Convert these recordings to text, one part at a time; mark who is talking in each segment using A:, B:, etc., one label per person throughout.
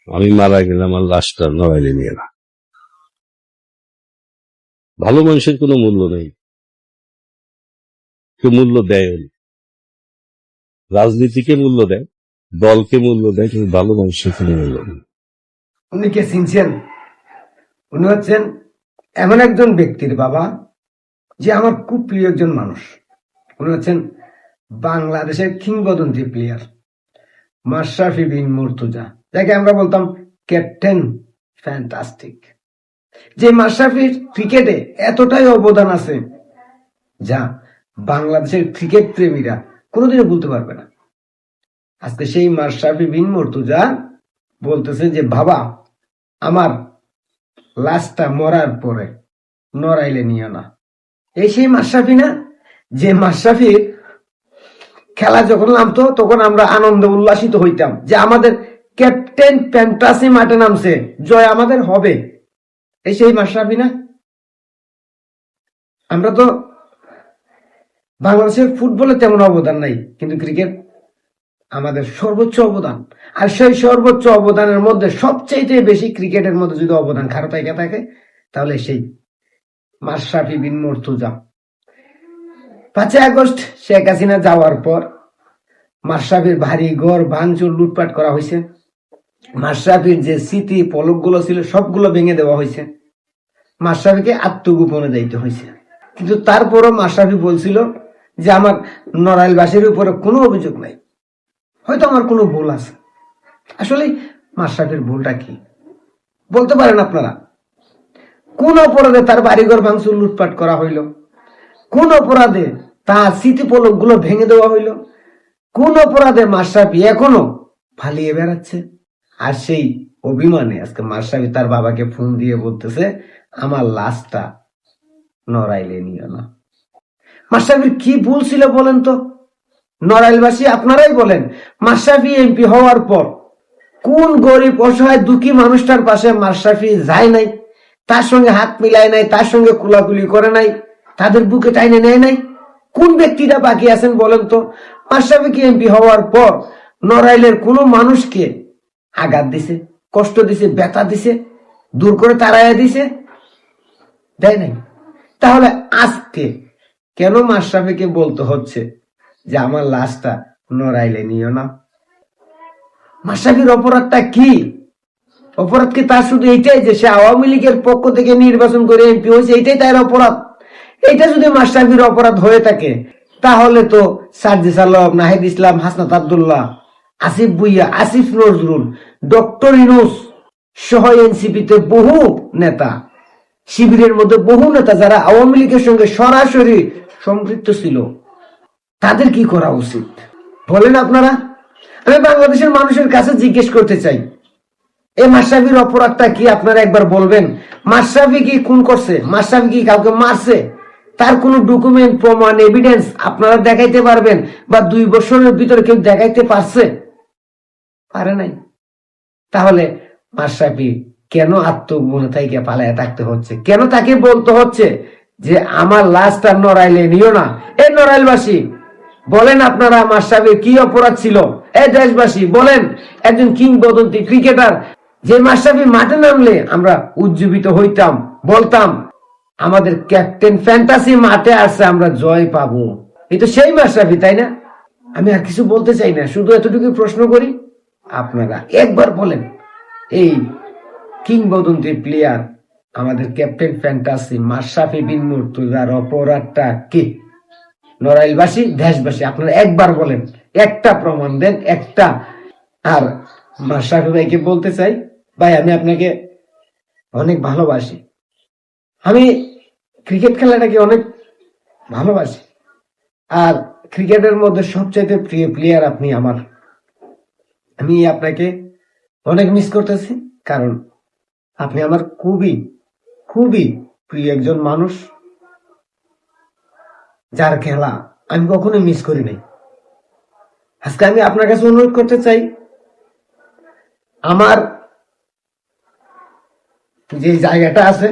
A: আমি মারা গেলে আমার লাশটা নড়াইলে নিয়ে না। ভালো মানুষের কোনো মূল্য নেই, কেউ মূল্য দেয় না। রাজনীতিকে মূল্য দেয়, দলকে মূল্য দেয়, কিন্তু ভালো মানুষের কোনো মূল্য নেই।
B: উনি কে চিনছেন? উনি হচ্ছেন এমন একজন ব্যক্তির বাবা যে আমার খুব প্রিয় একজন মানুষ। উনি হচ্ছেন বাংলাদেশের কিংবদন্তি প্লেয়ার মাশরাফি বিন মুর্তজা, যাকে আমরা বলতাম ক্যাপ্টেন ফ্যান্টাস্টিক। যে মাশরাফির ক্রিকেটে এতটাই অবদান আছে যা বাংলাদেশের ক্রিকেট প্রেমীরা কোনোদিনও বলতে পারবে না। আজকে সেই মাশরাফি বিন মুর্তজা বলতেছে যে বাবা, আমার লাশটা মরার পরে নড়াইলে নিও না। এই সেই মাশরাফি না, যে মাশরাফির খেলা যখন নামতো তখন আমরা আনন্দ উল্লাসিত হইতাম যে আমাদের ক্যাপ্টেন ফ্যান্টাসি মাঠে নামছে, জয় আমাদের হবে। এই সেই মাশরাফি না? আমরা তো বাংলাদেশের ফুটবলে তেমন অবদান নাই, কিন্তু ক্রিকেট আমাদের সর্বোচ্চ অবদান। আর সেই সর্বোচ্চ অবদানের মধ্যে সবচেয়ে বেশি ক্রিকেটের মধ্যে যদি অবদান কারো থাকে তাহলে সেই মাশরাফি বিন মুর্তজা। 5 আগস্ট শেখ হাসিনা যাওয়ার পর মাশরাফির ভারী ঘর ভাঙচুর লুটপাট করা হয়েছে। মাশরাফির যে স্মৃতি পলকগুলো ছিল সবগুলো ভেঙে দেওয়া হয়েছে। মাশরাফিকে আত্মগোপনে যাইতে হয়েছে, কিন্তু তারপরও মাশরাফি বলছিল যে আমার নড়াইলবাসীর উপরে কোনো অভিযোগ নাই, হয়তো আমার কোনো ভুল আছে। আসলে মাশরাফির ভুলটা কি বলতে পারেন আপনারা? কোন অপরাধে তার বাড়িঘর ভাঙচুর লুটপাট করা হইল? কোন অপরাধে তার স্মৃতিপলক গুলো ভেঙে দেওয়া হইল? কোন অপরাধে মাশরাফি এখনো পালিয়ে বেড়াচ্ছে? আর সেই অভিমানে আজকে মাশরাফি তার বাবাকে ফোন দিয়ে বলতেছে আমার লাশটা নড়াইলে নিও না। মাশরাফির কি ভুল ছিল বলেন তো? নড়াইলবাসী আপনারাই বলেন, মাশরাফি এমপি হওয়ার পর কোন গরিব অসহায় দুঃখী মানুষটার পাশে মাশরাফি যায় নাই? তার সঙ্গে হাত মিলায় নাই, তার সঙ্গে কুলাকুলি করে নাই, তাদের বুকে টাইনে নেয় নাই? কোন ব্যক্তিটা বাকি আছেন বলেন তো? মাশরাফি কি এমপি হওয়ার পর নড়াইলের কোন মানুষকে আঘাত দিছে, কষ্ট দিছে, ব্যথা দিছে, দূর করে তাড়াইয়া দিছে? দেয় নাই। তাহলে আজকে কেন মাশরাফিকে বলতে হচ্ছে যে আমার লাশটা নড়াইলে নিও না? মাশরাফির অপরাধটা কি? অপরাধ কি তার শুধু এইটাই যে সে আওয়ামী লীগের পক্ষ থেকে নির্বাচন করে এমপি হয়েছে, এইটাই তার অপরাধ? এইটা যদি মাশরাফির অপরাধ হয়ে থাকে তাহলে তো সার্জিস আলম, নাহিদ ইসলাম, হাসনাত আব্দুল্লাহ, আসিফ ভুইয়া, আসিফ নজরুল, ডক্টর ইউনূস সহ এনসিপিতে বহু নেতা, শিবিরের মধ্যে বহু নেতা যারা আওয়ামী লীগের সঙ্গে সরাসরি সম্পৃক্ত ছিল, তাদের কি করা উচিত বলেন আপনারা? আমি বাংলাদেশের মানুষের কাছে জিজ্ঞেস করতে চাই, এই মাশরাফির অপরাধটা কি আপনারা একবার বলবেন? মাশরাফি কি খুন করছে? মাশরাফি কি কাউকে মারছে? তার কোন ডকুমেন্ট, প্রমাণ, এভিডেন্স আপনারা দেখাইতে পারবেন? বা 2 বছরের ভিতরে কেউ দেখাইতে পারছে? পারে নাই। তাহলে মাশরাফি কেন আত্মগোপনে থেকে পালায় থাকতে হচ্ছে? কেন তাকে বলতে হচ্ছে যে আমার লাশটা নড়াইলে নিও না? এই নড়াইলবাসী বলেন আপনারা মাশরাফির কি অপরাধ ছিল? এই দেশবাসী বলেন, একজন কিংবদন্তি ক্রিকেটার যে মাশরাফি মাঠে নামলে আমরা উজ্জীবিত হইতাম, বলতাম আমাদের ক্যাপ্টেন ফ্যান্টাসি মাঠে আসছে, আমরা জয় পাবো। এই তো সেই মাশরাফি, তাই না? আমি আর কিছু বলতে চাই না, শুধু এতটুকু প্রশ্ন করি, আপনারা একবার বলেন এই কিংবদন্তি প্লেয়ার আমাদের ক্যাপ্টেন ফ্যান্টাসি মাশরাফি বিন মুর্তজার অপরাধটা কি? নড়াইলবাসী, দেশবাসী আপনারা একবার বলেন, একটা প্রমাণ দেন, একটা। আর মাশরাফি ভাইকে বলতে চাই, ভাই আমি আপনাকে অনেক ভালোবাসি, আমি ক্রিকেট খেলাটাকে অনেক ভালোবাসি, আর ক্রিকেটের মধ্যে সবচাইতে প্রিয় প্লেয়ার আপনি আমার। আমি আপনাকে অনেক মিস করতেছি, কারণ আপনি আমার খুবই খুবই প্রিয় একজন মানুষ, যার খেলা আমি কখনো মিস করি নাই। আজকে আমি আপনার কাছে অনুরোধ করতে চাই, আমার যে জায়গাটা আছে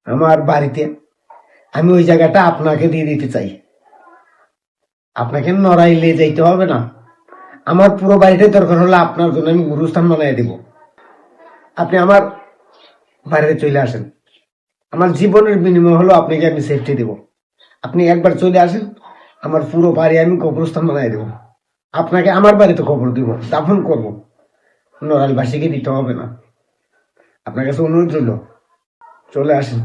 B: আমার বাড়িতে, আমি ওই জায়গাটা আপনাকে দিয়ে দিতে চাই। আপনাকে নড়াইলে যাইতে হবে না, আমার পুরো বাড়িটাই দরকার হলে আপনার জন্য আমি গুরুস্থান বানিয়ে দিব। আপনি আমার বাড়িতে চলে আসেন, আমার জীবনের বিনিময় হলো আপনাকে আমি সেফটি দেব। আপনি একবার চলে আসেন, আমার পুরো বাড়ি আমি কবরস্থান বানিয়ে দেব। আপনাকে আমার বাড়িতে কবর দিব, দাফন করব, নড়াইলবাসীকে দিতে হবে না। আপনার কাছে অনুরোধ রইল, চলে আসেন।